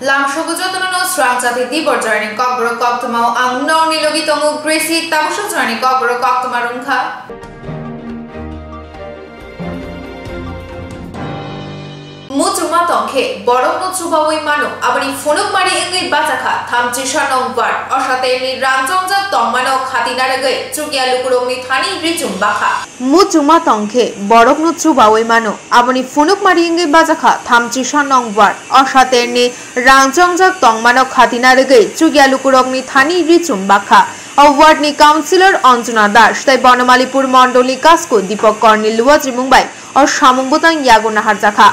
Lamshogo jotono strangchati di borjani kokbro koktmau ang no nilogi tomu gresi tabusho jani kokbro koktmarungkha Muchuma tongke borok no chubawai mano abani phonok mari engai bachakha thamchi shanong bar osate ni ramjongja tongmano khatinare gai chukia lukurongni thani richum bakha Muchuma tongke borok no chubawai mano abani phonok mari engai bachakha thamchi shanong bar osate ni ramjongja tongmano khatinare gai chukia lukurongni thani richum bakha Award ni councillor Anjana Das tai Banamalipur Mondoli Kasko Deepak Kornil Luwajri Mumbai और शामुंगबुतां यागो नहार जाखा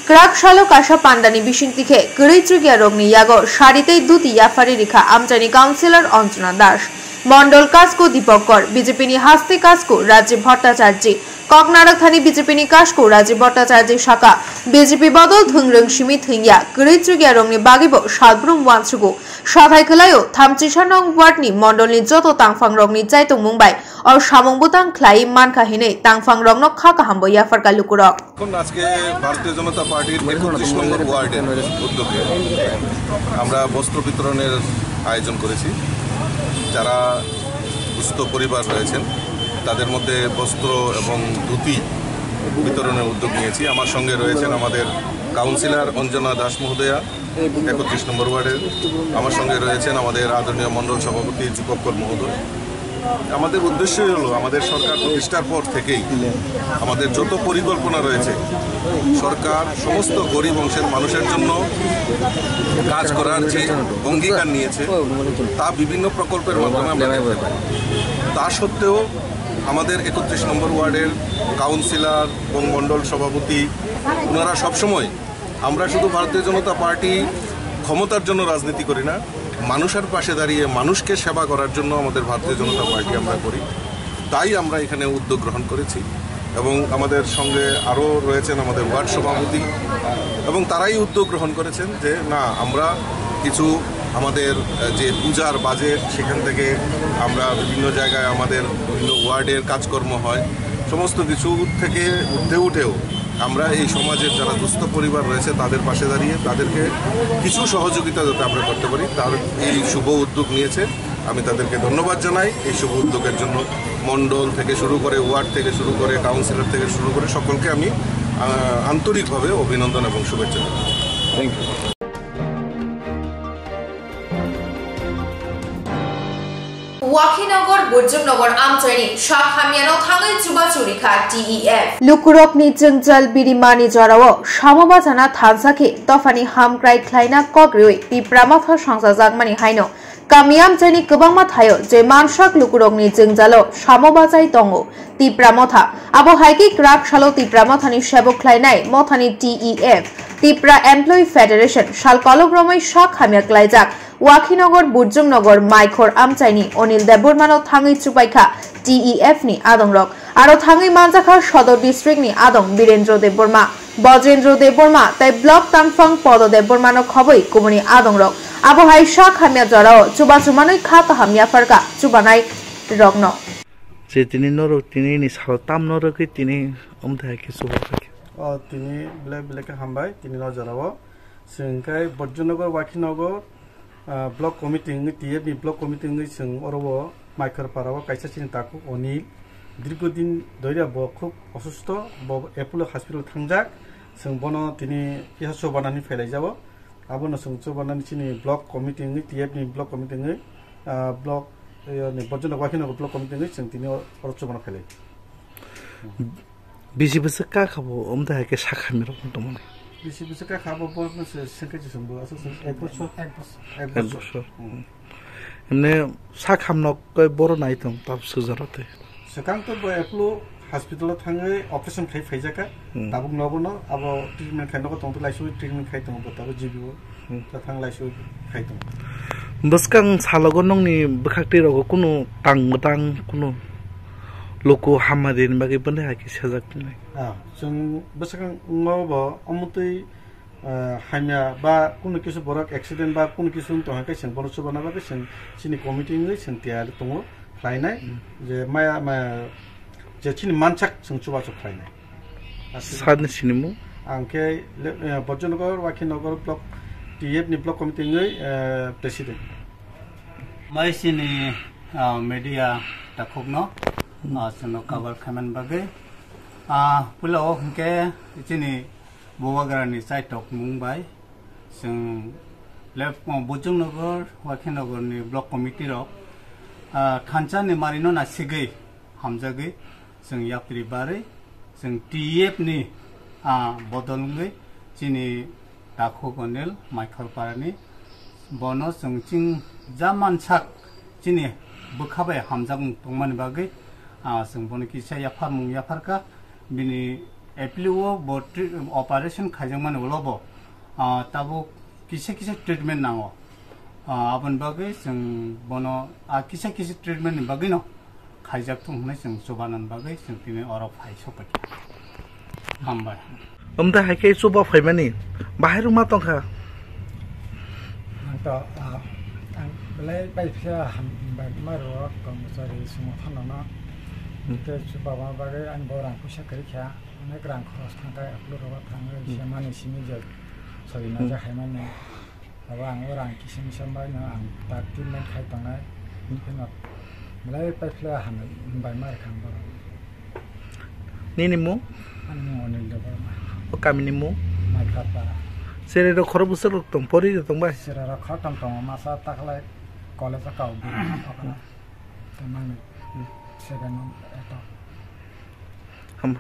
क्राक शालो काशा पांडानी बिशिंतिखे गड़ीचुगिया रोगनी यागो शारीते Dutee याफारी रिखा आमचानी councillor Anjana दास मंडल कास्को दीपक कर BJP नि हास्ते कास्को राजीव भट्टाचार्य ककनारक थानी BJP नि कास्को राजीव भट्टाचार्य शाखा BJP बदल धुंग्रंग Simi थुंगिया गड़ीचुगिया रोगनी बागिबो सालब्रुम वानसुगो साथाय खलायो थामचिसा नং ward नि मंडल नि जतो तांगफां रोगनी जायतो मुंबाई और शामुंगबुतां ख्लाई मानखाहिने तांगफां रोगनो खाका हामबो याफारका लुकुरक এখন আজকে ভারতীয় জনতা পার্টির ৩১ নম্বর ওয়ার্ডের উদ্যোগে আমরা বস্ত্র বিতরণের আয়োজন করেছি যারা দুস্থ পরিবার রয়েছেন তাদের মধ্যে বস্ত্র এবং ধুতি বিতরণের উদ্যোগ নিয়েছি আমার সঙ্গে রয়েছেন আমাদের কাউন্সিলর অঞ্জনা দাস মহোদয়া ৩১ নম্বর ওয়ার্ডের আমার সঙ্গে রয়েছেন আমাদের আদরণীয় মণ্ডল সভাপতি দীপক মহোদয় আমাদের উদ্দেশ্যই হলো আমাদের সরকার প্রতিষ্ঠার পর থেকেই আমাদের যত পরিকল্পনা রয়েছে সরকার সমস্ত গরিব অংশের মানুষের জন্য কাজ করার যে অঙ্গীকার নিয়েছে তা বিভিন্ন প্রকল্পের মাধ্যমে আমরা করতে পারি তা সত্ত্বেও আমাদের ৩১ নম্বর ওয়ার্ডের কাউন্সিলর এবং মণ্ডল সভাপতি ওনারা সবসময় আমরা শুধু ভারতীয় জনতা পার্টি ক্ষমতার জন্য রাজনীতি করি না মানুষের পাশে দাঁড়িয়ে মানুষকে সেবা করার জন্য আমাদের ভারতীয় জনতা পার্টি আমরা করি তাই আমরা এখানে উদ্যোগ গ্রহণ করেছি এবং আমাদের সঙ্গে আরও রয়েছেন আমাদের ওয়ার্ড সভাপতি এবং তারাই উদ্যোগ গ্রহণ করেছেন যে না আমরা কিছু আমাদের যে পূজার বাজেট সেখান থেকে আমরা বিভিন্ন জায়গায় আমাদের বিভিন্ন ওয়ার্ডের কাজকর্ম হয় সমস্ত কিছু থেকে উঠেও আমরা এই সমাজের যারা দুস্থ পরিবার রয়েছে তাদের পাশে দাঁড়িয়ে তাদেরকে কিছু সহযোগিতা যাতে আমরা করতে পারি তার এই শুভ উদ্যোগ নিয়েছে আমি তাদেরকে ধন্যবাদ জানাই এই শুভ উদ্যোগের জন্য মণ্ডল থেকে শুরু করে ওয়ার্ড থেকে শুরু করে কাউন্সিলর থেকে শুরু করে সকলকে আমি আন্তরিকভাবে অভিনন্দন এবং শুভেচ্ছা জানাই thank you Wakhinogor Burjumnogor Amchani Shak Hamiano Thangai Chuba Churikha TEF Lukurok ni Jungjal Birimani Jarao Shamobazana Thansake Tofani Hamkrai Klaina Kogrui Tipramatha Shangsa Jagmani Haino Kamiam Jani Kubangma Thayo Je Manshak Lukurok ni Jungjalo Shamobazai Tongo Tipramotha Abo Haiki Krak Shalo Tipramathani Shebo Klainai Mothani TEF Tipra Employee Federation Shal Kologromai Shak Hamia Klaijak Wakhinogor Burjumnogor Maikor Amchaini Onil Debormano Thangai Chupaikha TEF ni Adongrok Aro Thangai Manjakha Shodor District ni Adong Birendro Deborma Bojendro Deborma Tai Block Tangfang Podo Debormano Khoboi Kumuni Adongrok Abo Hai Shak Hamia Jarao Chuba Chumanoi Khata Hamia Farka Chubanai Rogno যে তিনি নরক তিনি নি সালতাম নরকে তিনি আমথায় কি সুবা থাকে তিনি ব্লেকে হামবাই তিনি নজরাও সিংকাই Bajranagar Wakhinagar block committee TF ni block committee जों अरबो माइकर पाराव कायसा चिन्ताखौ अनिल दीर्घदिन धैर्य ब खुब असुस्थ एपोलो हस्पिटाल थांजाक जों बनो तिनि किहासो बानानि फैलाय जाबो आबोनो जों बानानि चिनि block committee TF ni block committee block नि बज्रनगर वाखिनगर ब्लक कमिटी जों तिनि अरचो बाना फैलाय बिसिबसे का खाबो ओमदाय के साखामिरो दमोन বেশি বেশি কা খাবো বলতে সেকেজি সম্ভব আছে এক বছর এমনি সাখামনক কই বড় নাইতম তাব সুজারতে সেকাং তো এপ্লো হসপিটালে থাঙ্গে অপারেশন খাই ফাইজাকা তাবুক নবনো আবো ট্রিটমেন্ট খাইনক তংতো লাইসু ট্রিটমেন্ট খাইতম তাবো জিবিও তা থাং লাইসু খাইতম বসকাং সালগন নংনি বখাকতে রগো কোনো তাং কোনো Loko Hamadin bagi benda haki sejak ni. Jeng besarkan ngobo amutai hanya ba kuno kisu borak accident ba kuno kisu untuk hakai sen borak coba naga sen sini komite ini sen tiada tunggu lainnya je maya je sini mancak sen coba lainnya. Saat ni sini mu? Angke Bojrongor Wakhinogor blok TF ni block committee ngai president mai sini media takokno sono cover khaman bagai pulau ke sini Bowagarani side tok Mumbai sing left Bojongnagar Wakinagar ni block committee rok khancha ni marino na sigai hamjagi sing yapri bare sing TF ni bodolngai sini takho gonel Michael Parani bono sing ching zaman chak sini bukhabai hamjang tongmani bagai sing bono kisa yapar mung yaparka bini एप्लिओ operation खाजमान उलोबो ताबो किसे treatment नांगो आबन बागे जों बनो किसे ट्रीटमेंट बागे न खाइजाक थुंनाय जों सुबानन बागे जों तिने अर फाइ सपै हामबाय ओमदा हाइके सुबा फाइमानि बाहेरु मा तंखा तो बले बाइफिया हामबाय मारो कमसारि सुमो थानाना के सुबाबा बागे आं बरां फैसा करिखा अनेक रां खरस थांबाय अपलोडआव थाङो एसे माने सिमिजो सरिना जाखायमाने माबा आं रां किसिम सामबायनो आं दा ट्रिटमेन्ट खायतांनाय बिनिखायनो मलाई पाइफ्ला हानो होनबाय मार खांबा निनिमु आंनि अनिल देबरमा ओ कामिनिमु माइकापा सेरे रो खर बुसर तंग परि तंबाय सेरा र खतम तंग मासा ताखलाय कलेज काउ बि अपना तमाने सेगन एतो हम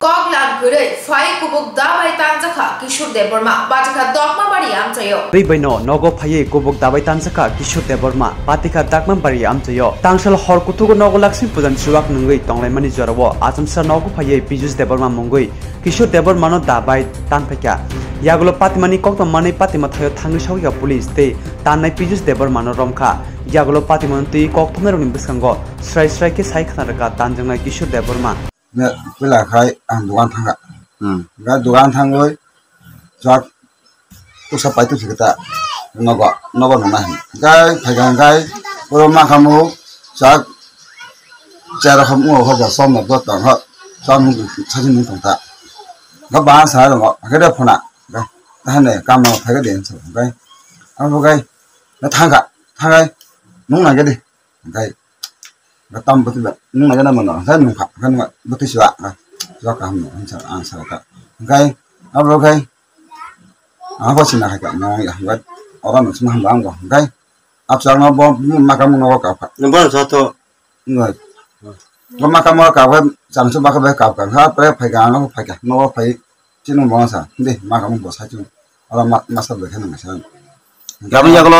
Koglan gure fai kubuk dabai tanjaka Kishore Deborma batika dokma bari amchayo Ribaino nogo phaye kubuk dabai tanjaka Kishore Deborma batika dakma bari amchayo tangsal hor kutugo nogo laksin pujan suwak nungui tonglaimani jarawo ajamsa nogo phaye Piyush Deborma mungui Kishore Deborma no dabai tanpeka yagulo patimani kokto mani patima thayo thangi sawiga police te tanai Piyush Deborma no romkha yagulo patimanti kokthomero ni biskango srai ke sai khanaraka tanjungnai Kishore Deborma nè với là khai ăn đồ ăn thang ạ, cái đồ ăn thang rồi, cho tôi sắp phải tôi sẽ ta, nó gọi nó này, cái phải cái rồi mà không mua, cho cha nó không mua hoặc là xong một bữa tặng họ, cho mình cho mình tổng tạ, các bạn sai rồi họ, cái đó phần nào, cái này cam nó phải cái điện sử cái, ăn cái nó thang ạ, thang cái, nung này cái đi, cái cái tâm bất lực nhưng mà cái này mình nói rất mình phạm cái này bất tích sự do cả mình ăn sợ cả cái ok có xin là cái nó cái ở đó mình sẽ làm ăn rồi cái áp dụng nó bao mà cái nó có cả nhưng mà sao thôi người nó mà cái nó cả cái sản xuất mà cái cả hết phải cái nó phải chỉ nó bao sao đi mà cái nó bao sai chứ ở đó mà sao được thế này sao cái bây giờ cái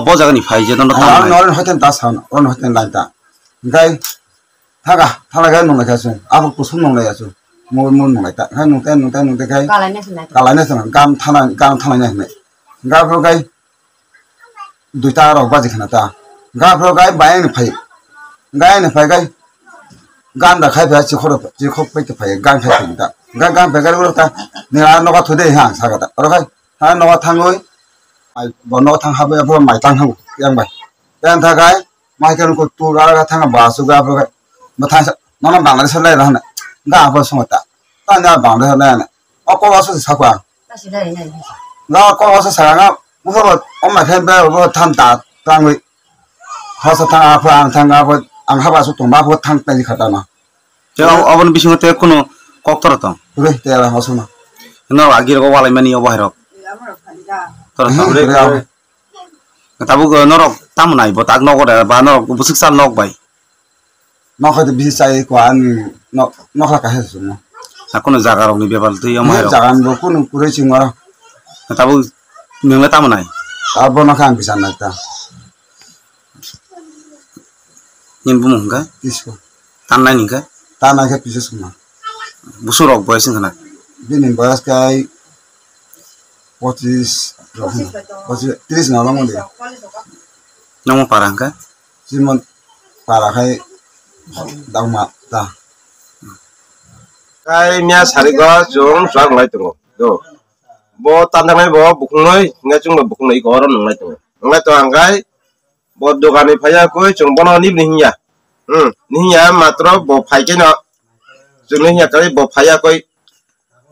bao giờ cái này phải chứ nó nó nói chuyện ta sao nó nói chuyện lại ta cái thằng cái nông này cái gì, áp dụng số nông này cái gì, mua nông này ta, cái nông tên cái, cả lại này xong, cam thằng này này, cái pro cái, đôi ta rồi bao giờ khăn ta, cái pro cái bài này phải cái, gan đã khai phải chỉ khó phải cái phải gan khai phải ta, gan phải cái đó ta, nên nó có thứ đấy hàng sao cái ta, rồi nó có thằng rồi, bọn nó thằng hai bây giờ mày tăng không, yang mày, yang thằng cái mai cái nó tu ra thằng bà su ra rồi mà thằng nó bằng cái sợi này này ngã vào xong rồi ta nhà bằng cái này này có bao số sao qua nó có bao số sao nó不是我买天呗我汤打单位好是汤我俺还把说东巴不汤带你看到吗 제가 어번 비신 때 코노 꼭 떨었다 그래 내가 하소 나 너 아기라고 와라면이 여봐해라 떨었다 그래 tabu ke norok tamu nai bo tak nokor ba norok busuk sal nok bai nó phải bị sai quá nó là cái gì mà akono jaga rok ni bebal tu yo mai jaga ndo kuno kure chingwa tabu mengla tamu nai abo na kan bisa nata nin bumung ka isko tanai ni ka tanai ka pisus kuma busurok boy sing kana binin boyas kai what is 30 na lang mo dia namo parang ka simon para kai daw ma ta cái mía sari có chúng sang lại từng rồi bo tan thang này bo bụng nói nghe chung là bụng này có đó lại từng lại toàn cái bo đồ ăn này phải ra coi chúng bo nó níp nín nhà mà tro bo phải cái nó chúng nín nhà cái bo phải ra coi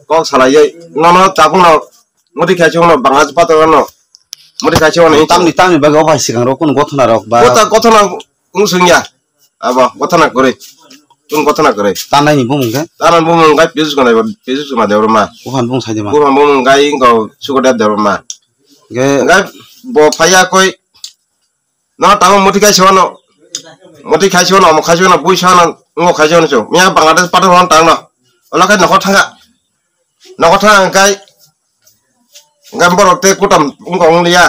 kok salai nono takung no mudi kacau no bangas patah no mudi kacau no tamni bagai apa sih kan rokun gotona rok ba gotona ngusungnya apa gotona kore tung gotona kore tanai ni bumung kan tanai bumung kai pesus kena pesus cuma ada rumah bukan bumung saja mah bukan bumung kai kau suka ada rumah kai bo payah koi no tahu mudi kacau no mau kacau no bui sana ngo kacau no cu miya Bangladesh patah orang tang no olah kai nakot tangga kai gambar te kutam ungkong liya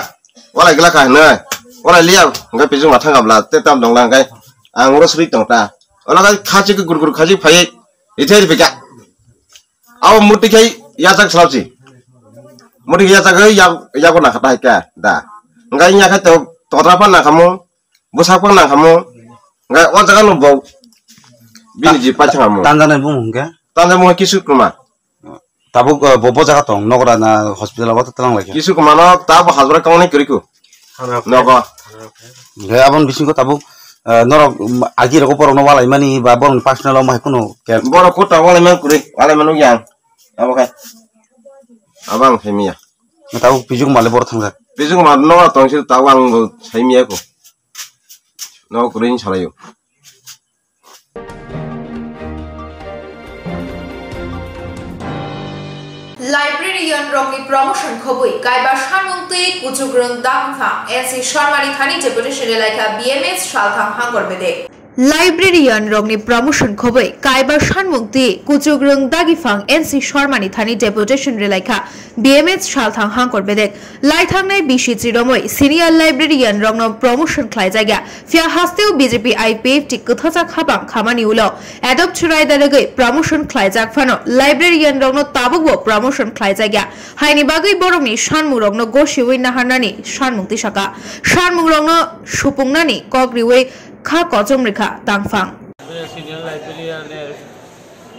wala gila kai ne wala liya ngai pesu matang abla te tam dong lang kai angurus ri tong ta olah kai khaji ke gur khaji phai ithai bika aw muti kai ya tak salauci muti ya tak ya ko na khatai ka da ngai nya kha to torapan na kamu busapang na kamu ngai o jaga no bau bini ji pachang kamu tanjana bumung kan tanda mo kisu kuma tabuk bobo jaga tong nogora na hospital awat telang lagi kisu kuma no tabu hazra kauni kuriku nogo ngai abon bising ko tabuk norok agi roko porong no wala imani ba borong personal lo mah kuno boro kota wala man kuri wala manu yang apa kai abang semia tabuk pijung male bor thangak pijung ma no tongsil tawang semia ko no kurin chalayo librarian রংনি promotion খবই কাইবা সানমুক্তি কুচুগ্রং দামফা AC শর্মানি থানি deputation এলাকা BMS শালথাং হাঙ্গর বেদে লাইব্রেরিয়ান রংনি প্রমোশন খবই কাইবা সানমুক্তি কুচুগ্রং দাগিফাং এনসি শর্মানি থানি ডেপুটেশন এলাকা বিএমএস শালথাং হাঙ্গর বেদে লাইথাংনাই বিশি চিরময় সিনিয়র লাইব্রেরিয়ান রংন প্রমোশন খাই জায়গা ফিয়া হাস্তেও বিজেপি আইপিএফ টি কথাজাক হাবাং খামানি উলো এডপ ছুরাই দালগৈ প্রমোশন খাই জাকফানো লাইব্রেরিয়ান রংন তাবুকবো প্রমোশন খাই জায়গা হাইনি বাগৈ বরংনি সানমু রংন গোশিউই নাহারনানি সানমুক্তি শাখা সানমু রংন সুপুংনানি কগ্রিউই খা কচম রেখা তাংফাং সিনিয়র লাইব্রেরিয়ানের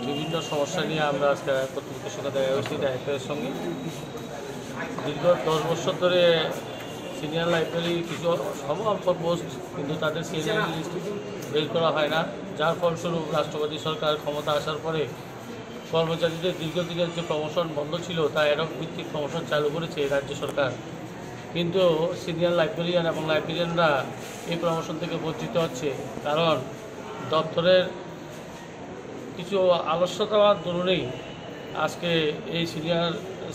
বিভিন্ন সমস্যা নিয়ে আমরা আজকে কর্তৃপক্ষের সঙ্গে দেখা হয়েছি ডাইরেক্টরের সঙ্গে দীর্ঘ 10 বছর ধরে সিনিয়র লাইব্রেরি কিছু অল্প পোস্ট কিন্তু তাদের সিনিয়র লিস্ট বের করা হয় না যার ফলস্বরূপ রাষ্ট্রপতি সরকার ক্ষমতা আসার পরে কর্মচারীদের দীর্ঘদিনের যে প্রমোশন বন্ধ ছিল তা এরক ভিত্তিক প্রমোশন চালু করেছে রাজ্য সরকার কিন্তু সিনিয়র লাইব্রেরিয়ান এবং লাইব্রেরিয়ানরা এই প্রমোশন থেকে বঞ্চিত হচ্ছে কারণ দপ্তরের কিছু আলস্যতার দরুনেই আজকে এই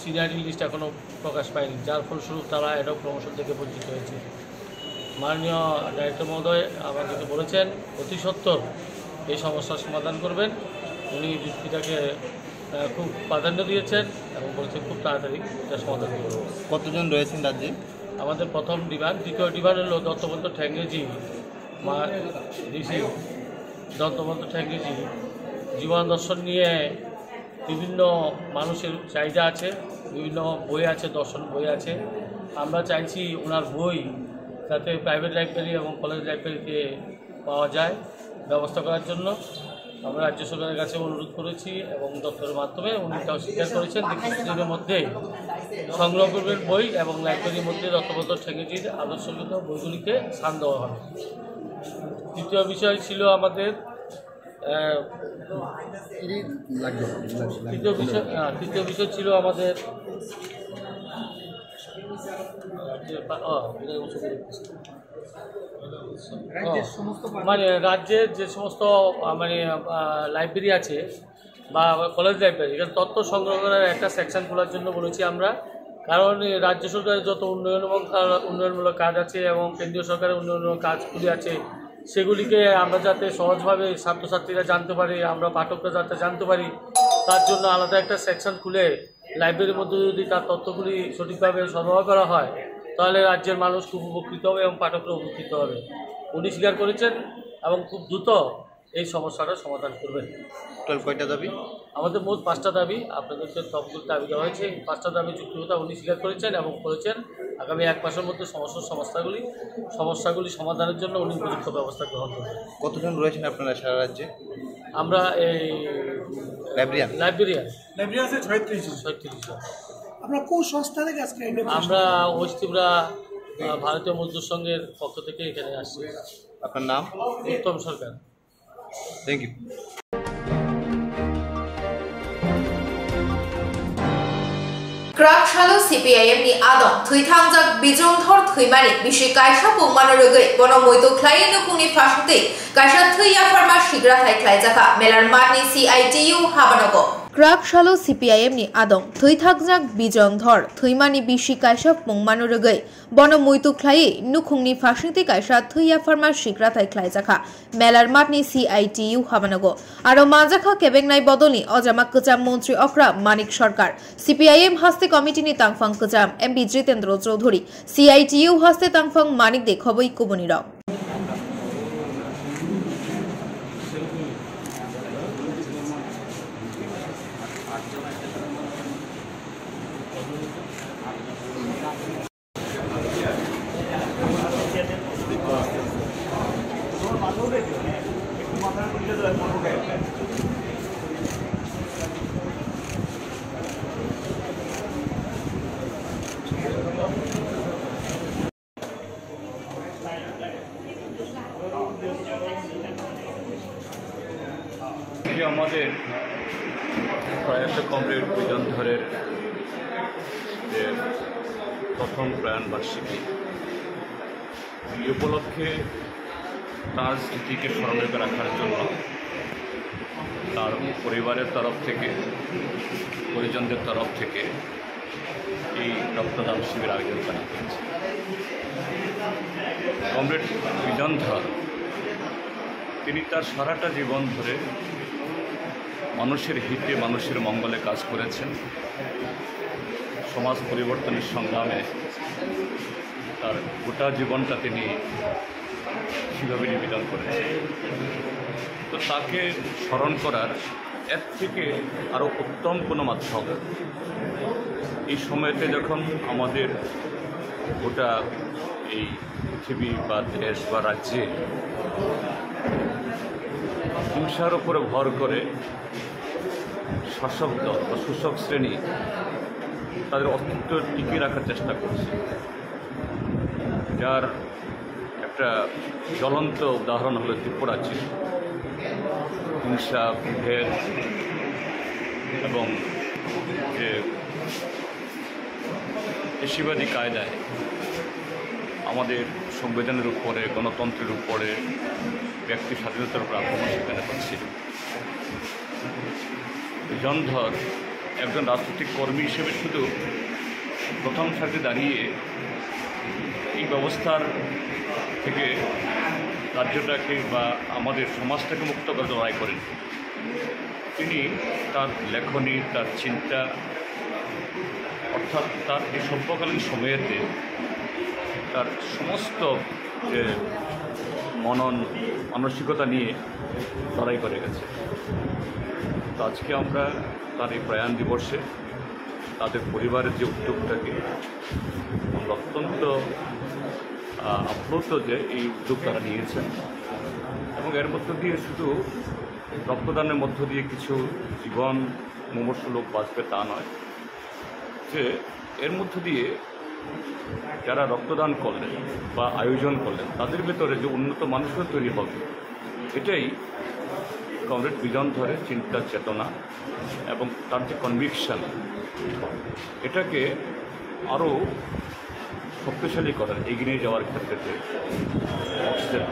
সিনিয়রিটি লিস্ট এখনও প্রকাশ পায়নি যার ফলস্বরূপ তারা এডক প্রমোশন থেকে বঞ্চিত হয়েছে মাননীয় ডাইরেক্টর মহোদয় আমাদেরকে বলেছেন অতি সত্বর এই সমস্যার সমাধান করবেন উনি যুক্তিটাকে খুব প্রাধান্য দিয়েছেন এবং বলেছেন খুব তাড়াতাড়ি এটা সমাধান করব। কতজন রয়েছেন রাজ্যে? আমাদের প্রথম ডিমান্ড, দ্বিতীয় ডিমান্ড হলো দত্তবন্ধ ঠ্যাঙ্গেজি মা ঋষি দত্তবন্ধ ঠ্যাঙ্গেজি জীবন দর্শন নিয়ে বিভিন্ন মানুষের চাহিদা আছে, বিভিন্ন বই আছে, দর্শন বই আছে। আমরা চাইছি ওনার বই যাতে প্রাইভেট লাইব্রেরি এবং কলেজ লাইব্রেরিতে পাওয়া যায় ব্যবস্থা করার জন্য আমরা রাজ্য সরকারের কাছে অনুরোধ করেছি এবং দপ্তরের মাধ্যমে উনি তাও স্বীকার করেছেন যে কিছুদিনের মধ্যে সংগ্রহ করবেন বই এবং লাইব্রেরির মধ্যে দত্তবন্ধ ঠ্যাঙ্গেজির আদর্শগত বইগুলিকে স্থান দেওয়া হবে। তৃতীয় বিষয় ছিল আমাদের তৃতীয় বিষয় ছিল আমাদের মানে রাজ্যের যে সমস্ত মানে লাইব্রেরি আছে বা কলেজ লাইব্রেরি এখানে তথ্য সংগ্রহ করার একটা সেকশন খোলার জন্য বলেছি আমরা, কারণ রাজ্য সরকারের যত উন্নয়নমূলক কাজ আছে এবং কেন্দ্রীয় সরকারের উন্নয়নমূলক কাজগুলি আছে সেগুলিকে আমরা যাতে সহজভাবে ছাত্রছাত্রীরা জানতে পারি, আমরা পাঠকরা যাতে জানতে পারি, তার জন্য আলাদা একটা সেকশন খুলে লাইব্রেরির মধ্যে যদি তার তথ্যগুলি সঠিকভাবে সরবরাহ করা হয় তাহলে রাজ্যের মানুষ খুব উপকৃত হবে এবং পাঠকরা উপকৃত হবে। উনি স্বীকার করেছেন এবং খুব দ্রুত এই সমস্যাটা সমাধান করবেন। টোটাল কয়টা দাবি? আমাদের মোট 5টা দাবি, আপনাদেরকে সবগুলো দাবি দেওয়া হয়েছে। 5টা দাবি যুক্তিকতা উনি স্বীকার করেছেন এবং করেছেন আগামী 1 মাসের মধ্যে সমস্যাগুলি সমাধানের জন্য উনি উপযুক্ত ব্যবস্থা গ্রহণ করবেন। কতজন রয়েছেন আপনারা সারা রাজ্যে? আমরা এই লাইব্রেরিয়ান 36 জন। আমরা কোন সংস্থা থেকে আজকে? আমরা ওয়েস্ট ত্রিপুরা ভারতীয় মজদুর সংঘের পক্ষ থেকে এখানে আসছি। আপনার নাম? উত্তম সরকার। Thank you. क्राकशालो CPIM नि आदम थुइथांजाक बिजोंधर थुइमानि बिसि कायसा पुंमानो रगै बनो मोइतो ख्लायनो कुनि फासते कायसा थुइया फार्मा शिग्रा थाइख्लाय जाखा मेलार मानि CITU हाबानगो क्राकशालो CPIM नि आदम थुइथांजाक बिजोंधर थुइमानि बिसि कायसा पुंमानो रगै बनो मोइतो ख्लायै नुखुंनि फासते कायसा थुइया फार्मा शिग्रा थाइख्लाय जाखा मेलार मानि CITU हाबानगो आरो माजाखा केबेंनाय बदलनि अजामा कचाम मन्त्री अक्रा मानिक सरकार CPIM हस्ते कमिटिनि तांफां कचाम MP जितेन्द्र चौधरी CITU हस्ते तांफां मानिक दे खबई कुबनी रक আমাদের প্রয়াস কমরেড বিজনধরের যে প্রথম প্রয়াণ বার্ষিকী এই উপলক্ষে তার স্মৃতিকে স্মরণে রাখার জন্য তার পরিবারের তরফ থেকে পরিজনদের তরফ থেকে এই রক্তদান শিবির আয়োজন করা হয়েছে। কমরেড বিজনধর তিনি তার সারাটা জীবন ধরে মানুষের হিতে মানুষের মঙ্গলে কাজ করেছেন। সমাজ পরিবর্তনের সংগ্রামে তার গোটা জীবনটা তিনি সেভাবে নিবেদন করেছেন। তো তাকে স্মরণ করার এর থেকে আরও উত্তম কোনো মাধ্যম এই সময়তে যখন আমাদের গোটা এই পৃথিবী বা দেশ বা রাজ্যে হিংসার উপরে ভর করে শাসক দল বা শোষক শ্রেণী তাদের অস্তিত্ব টিকিয়ে রাখার চেষ্টা করছে, যার একটা জ্বলন্ত উদাহরণ হলো ত্রিপুরাচির হিংসা ভেদ এবং যে পেশিবাদী কায়দায় আমাদের সংবিধানের উপরে গণতন্ত্রের উপরে ব্যক্তি স্বাধীনতার উপর আক্রমণ সেখানে হচ্ছিল। বিজনধর একজন রাজনৈতিক কর্মী হিসেবে শুধু প্রথম সারিতে দাঁড়িয়ে এই ব্যবস্থার থেকে রাজ্যটাকে বা আমাদের সমাজটাকে মুক্ত করে লড়াই করেন। তিনি তার লেখনী, তার চিন্তা, অর্থাৎ তার এই স্বল্পকালীন সময়েতে তার সমস্ত যে মনন মানসিকতা নিয়ে লড়াই করে গেছে। তো আজকে আমরা তার এই প্রয়াণ দিবসে তাদের পরিবারের যে উদ্যোগটাকে অত্যন্ত আপ্লুত যে এই উদ্যোগ তারা নিয়েছেন এবং এর মধ্য দিয়ে শুধু রক্তদানের মধ্য দিয়ে কিছু জীবন মুমূর্ষ লোক বাঁচবে তা নয়, যে এর মধ্য দিয়ে যারা রক্তদান করলেন বা আয়োজন করলেন তাদের ভেতরে যে উন্নত মানুষও তৈরি হবে, এটাই কমরেড বিজনধরের চিন্তা চেতনা এবং তার যে কনভিকশন, এটাকে আরও শক্তিশালী করার এগিয়ে যাওয়ার ক্ষেত্রে অক্সিজেন।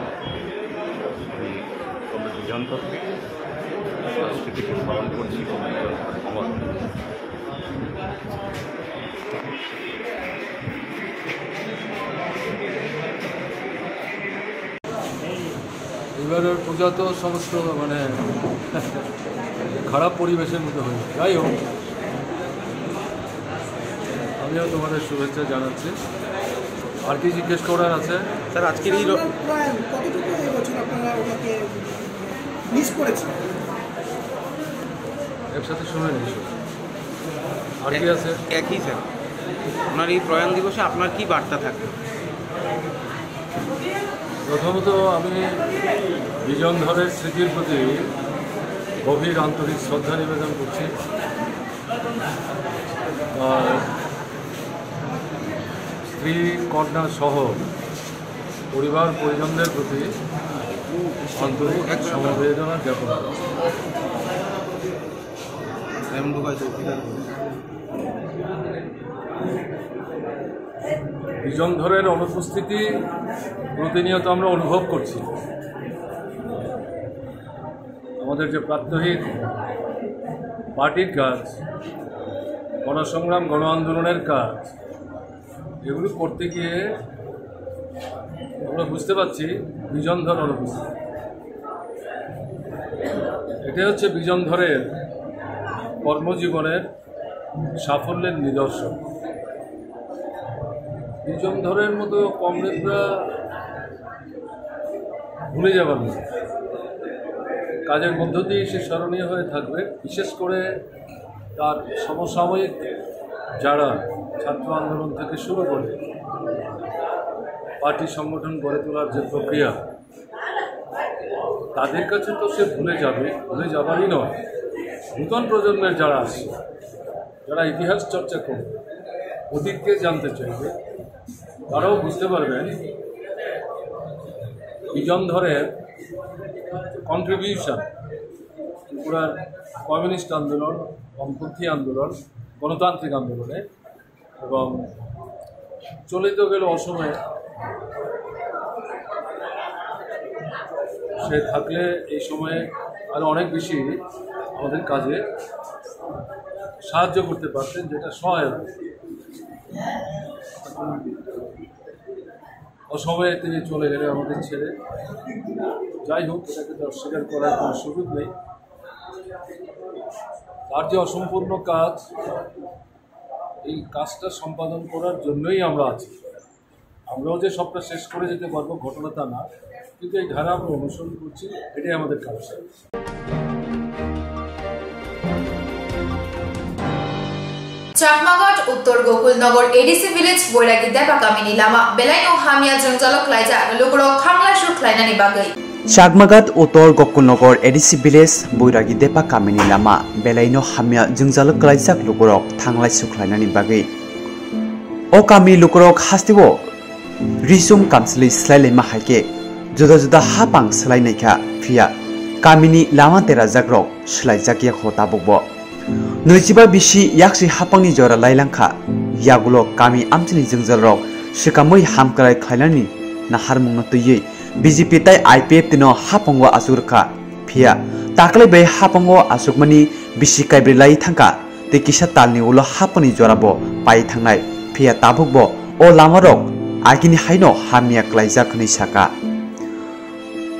আমি কমরেড বিজনধরকে স্মৃতিকে স্মরণ করছি। আমার এবারের পূজা তো সমস্ত মানে খারাপ পরিবেশের মধ্যে হয়ে যায়। যাই হোক, আমিও তোমাদের শুভেচ্ছা জানাচ্ছি। আর কি জিজ্ঞেস করার আছে স্যার? আজকের এই একসাথে শুনে নিস। আর কি আছে? একই স্যার, আপনার এই প্রয়াণ দিবসে আপনার কি বার্তা থাকবে? প্রথমত আমি বিজনধরের স্মৃতির প্রতি গভীর আন্তরিক শ্রদ্ধা নিবেদন করছি। স্ত্রী কন্যা সহ পরিবার পরিজনদের প্রতি আন্তরিক সমবেদনা জ্ঞাপন করছি। বিজনধরের অনুপস্থিতি প্রতিনিয়ত আমরা অনুভব করছি। আমাদের যে প্রাত্যহিক পার্টির কাজ, গণসংগ্রাম গণ আন্দোলনের কাজ, এগুলো করতে গিয়ে আমরা বুঝতে পারছি বিজনধর অনুপস্থিতি। এটাই হচ্ছে বিজনধরের কর্মজীবনের সাফল্যের নিদর্শন। বিজনধরের মতো কমরেডরা ভুলে যাবার না, কাজের মধ্য দিয়ে সে স্মরণীয় হয়ে থাকবে। বিশেষ করে তার সমসাময়িক যারা ছাত্র আন্দোলন থেকে শুরু করে পার্টি সংগঠন গড়ে তোলার যে প্রক্রিয়া, তাদের কাছে তো সে ভুলে যাবারই নয়। নূতন প্রজন্মের যারা আছে, যারা ইতিহাস চর্চা করবে, অতীতকে জানতে চাইবে, তারাও বুঝতে পারবেন বিজনধরের কন্ট্রিবিউশন ত্রিপুরার কমিউনিস্ট আন্দোলন, বামপন্থী আন্দোলন, গণতান্ত্রিক আন্দোলনে, এবং চলে তো গেল অসময়ে, সে থাকলে এই সময়ে আরও অনেক বেশি আমাদের কাজে সাহায্য করতে পারতেন, যেটা সহায়ক। অসময়ে তিনি চলে গেলে আমাদের ছেড়ে। যাই হোক, এটাকে তো অস্বীকার করার কোনো সুযোগ নেই। তার যে অসম্পূর্ণ কাজ, এই কাজটা সম্পাদন করার জন্যই আমরা আছি। আমরাও যে সবটা শেষ করে যেতে পারবো ঘটনা তা না, কিন্তু এই ধারা আমরা অনুসরণ করছি, এটাই আমাদের কাজ। চাকমাঘাট উত্তর গোকুলনগর এডিসি ভিলেজ বৈরাগী দেপা কামিনী লামা বেলাইনো হামিয়া জঞ্জালক লাইজা লুকরো খাংলা সুখ লাইনানি বাগৈ। চাকমাঘাট উত্তর গোকুলনগর এডিসি ভিলেজ বৈরাগী দেপা কামিনী লামা বেলাইনো হামিয়া জঞ্জালক লাইজাক লুকরক থাংলাই সুখ লাইনানি বাগৈ। ও কামিনী লুকরক হাস্তিও रिसुम कामसली स्लाइलेमा हाइके जुदा जुदा हापां स्लाइनायखा फिया कामिनी लामा तेरा जाग्रक स्लाइजाकिया खोता बगबो नैजिबा बिसि याक्सि हापांनि जरा लाइलांखा यागुलो कामी आमचिनि जोंजलरक सिकामै हामक्राय खायलानि नाहारमुंनो तुयै बीजेपी ताइ आईपीएफ तिनो हापांगो आसुरखा फिया ताकले बे हापांगो आसुकमानि बिसि काइब्रे लाई थांका ते किसा तालनि उलो हापनि जराबो पाइ थांनाय फिया ताबुकबो ओ लामारक आगिनी हाइनो हामिया क्लाइजा खनि साका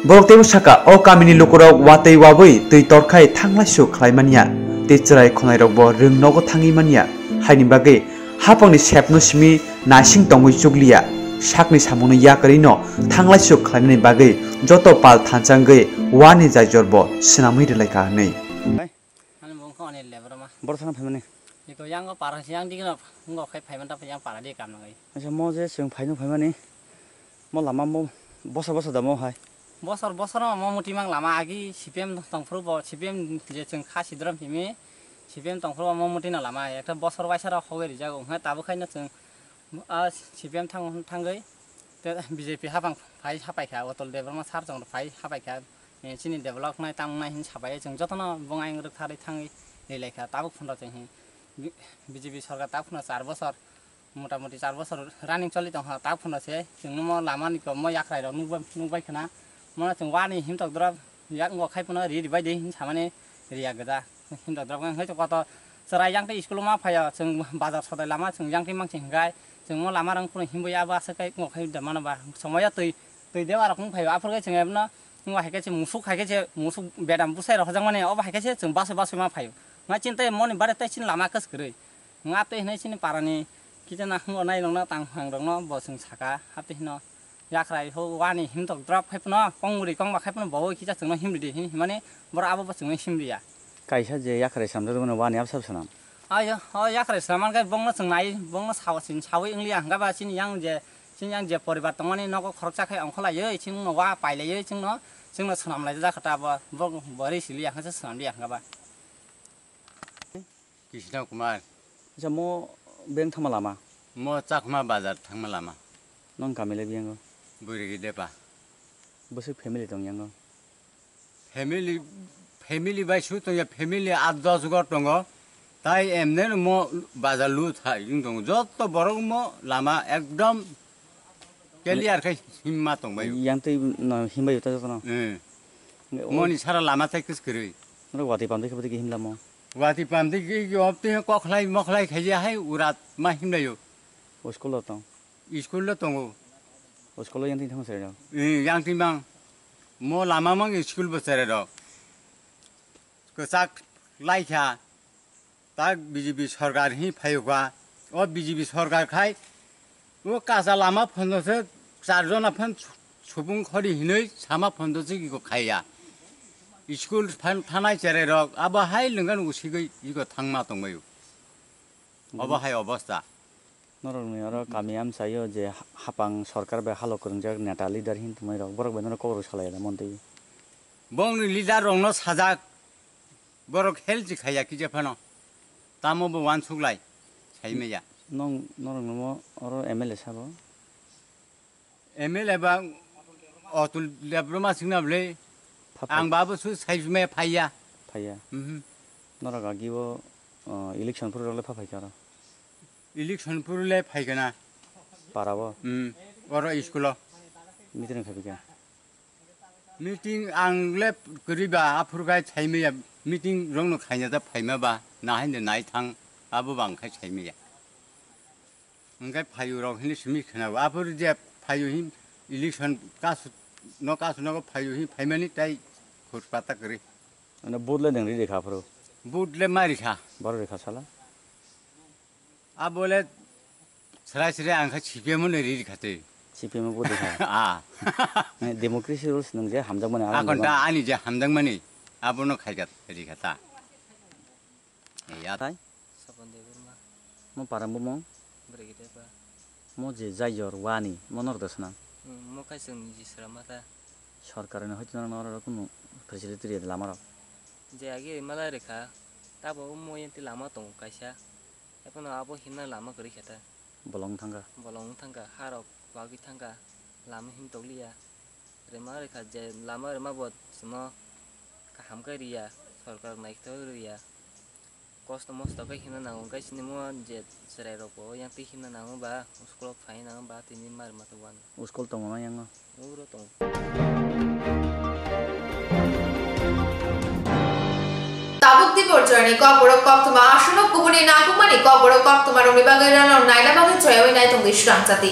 बरतेव साका ओ कामिनी लुकरक वातै वाबै तै तरखाय थांलाय सु खलायमानिया ते चराय खनायरकबो रोंनगो थाङिमानिया हाइनि बागै हापांनि सेपनो सिमि नासिं तंगै चुगलिया साकनि सामुनो याकरिनो थांलाय सु खलायनायनि बागै जतो पाल थांचांगै वानि जायजरबो सिनामै रिलायका नै आनि बंखौ आनि लेबरमा बरथाना फायमाने इको यांगो पारासि yang दिगनो ngो खाय फायमान ता yang पारा दे काम नgai अच्छा म जे जों फायनो फायमाने म लामा म बसर बसर दा म हाय बसर बसर म मुटिमां लामा आगि सिपिएम तंफ्रु ब सिपिएम जे जों खासिद्रम फिमे सिपिएम तंफ्रु म मुटिना लामा एकटा बसर वाइसारा खगै रिजागो ह ताबो खायनो जों सिपिएम थांगै ते बीजेपी हाबां फाइ हापायखा अटल देबरमा सार जों फाइ हापायखा सिनि डेभलप नाय तांनाय हिन साबाय जों जतनो बंगाय रक थारै थाङै लेलायखा ताबो फुन्दा जों बीजेपी सरकार ताफुना 4 बছর मोटामोटी 4 बছর रानिंग चलि दं ताफुना से जों म लामानिको म याख्राय र नुबाय खना म जों वानि हिमतक द्र याक ngो खायपुना रि बाय दे हिन सामाने रिया गदा हिमतक द्र गय कत सराय यांते स्कुल मा फाया जों बाजार सदाय लामा जों यांते मांसे गाय जों म लामा रं कुनो हिमबया बासे काय ngो खाय द मानबा समय तै देवा रखं फाय आफरगै जों एबना ngो हायके मुसु खायके मुसु बेदाम बुसाय रखजं माने अब हायके जों बासे मा फाय मा चिन्ता मनि बारे तैसिन लामा कस गरै ngaते हनैसिन पारानि किजना हंग नाय नंना तां हां दंनो बसं साका हाते हिन याख्राय हो वानि हिमतक द्रप फायपन कंगुरि कंबा खायपन बव किजा जोंनो हिमरि हिन माने बर आबो बसं हिमरिया कायसा जे याख्राय सामदर वानि आबसाब सनाम आयो ह याख्राय सामान गाय बंगनो जों नाय बंगनो सावसिन सावै इंलिया हंगाबा सिन yang je परिवार तंगनि नगो खरचा खाय अंखलायो इसिन नवा पाइलायो जोंनो सोनामलाय जाखता बरि सिलिया खसे सोनामलिया हंगाबा कृष्ण कुमार अच्छा म बेंक थांमा लामा म चाकमा बाजार थांमा लामा नों गामिले बियांगो बुरिगि देपा बसे फेमिलि दं यांगो फेमिलि बाइसु तो या फेमिलि 8-10 गो दंगो তাই এমনি মো বাজার লু থাই দং যত বড় মো লামা একদম ক্লিয়ার খাই হিম্মা দंबाय yang tei no himbai ta jono moni sara lama tai kis kiri no wati pam dekhe bodi himla mo wati pam de ki opte kokhlai mokhlai khaija hai urat ma himlayo school lo tong school lo tongo school lo yang tei thang sare no yang tei mang mo lama mang school bo sare ro ko sak lai kha ta BJP সরকার হি ফাইগা ও BJP সরকার খাই ও কাজা লামা ফন্দছে চারজন আফান সুবুং খরি হিनै সামা ফন্দছে কি খাইয়া school fun থানায় চেরে rock আবা high longan উসিগৈ ego থাংমা দंबायो अबा हाय अवस्था नरनि आरो गामियाम सायो जे हापां सरकार बे हालो करंजाक नेता लिडार हिन तुमै रक बरक बेनो कवर सालायदा मन्दै बंनि लिडार रंनो साजाक बरक हेल्थ खाया कि जेफानो तामबो वान सुगलाय साइमेया नং नरनमो आरो एमएलए साबो एमएलए बा अतुल लेब्रमा सिंनाबले आं बाबो सु साइजमे फाइया नरगा गिबो इलेक्शन पुरले फाफाइकारो इलेक्शन पुरले फाइगना पाराबो अरो स्कुल मिटिं खाबिका मिटिं आंले गरिबा आफुरगाय साइमेया मिटिं रंनो खाइना दा फाइमाबा नाहायनो नाय थां आबो बांखाय साइमेया ओंखाय फायु रं हिनि सिमि खोनाबो आफुर जे फायु हि इलेक्शन कासु न फायु हि फाइमानि ताइ खुरपाता करि अनि बोदले दंरि रेखाफोर बुटले मारिखा बारो रेखा साला आ बोले सरासरि आंखा सिपिएम ने रेखाते सिपिएम बो देखा आ डेमोक्रेसी रुल्स नों जे हामजां माने आखनटा आनि जे हामजां माने आबोनो खायगात रेखाता या ताइ सपन देबरमा म पारामबो म ब्रेगेटेबा म जे जायजर वानी मनर दसना म खायसं जिसरा माता सरकारने हयतो नर कुनु फेसिलिटी रे लामार जे आगे मला रेखा ताबो मोयन्ति लामा दं कायसा एपन आबो हिना लामा गरि खेता बलं थांगा हारक वागि थांगा लामा हिम तगलिया रेमा रेखा जे लामा रेमा बद सम काम गरिया सरकार नायखतो रिया कष्ट मस्त कै हिना नांगो गायसिनि म जे सराय रको yang ti हिना नांगो बा स्कुल फाइ नांगो बा तिनि मार मातो वान स्कुल तंग मा yang उरो तंग তাবুকদি পর্যয়নি কবড় কক্তমা আসন কুবুনি নাকুমানি কবড় কক্তমা রুনি বাগাইরানো নাইলা বাগাই চয়াওই নাই তং দিশরাম জাতি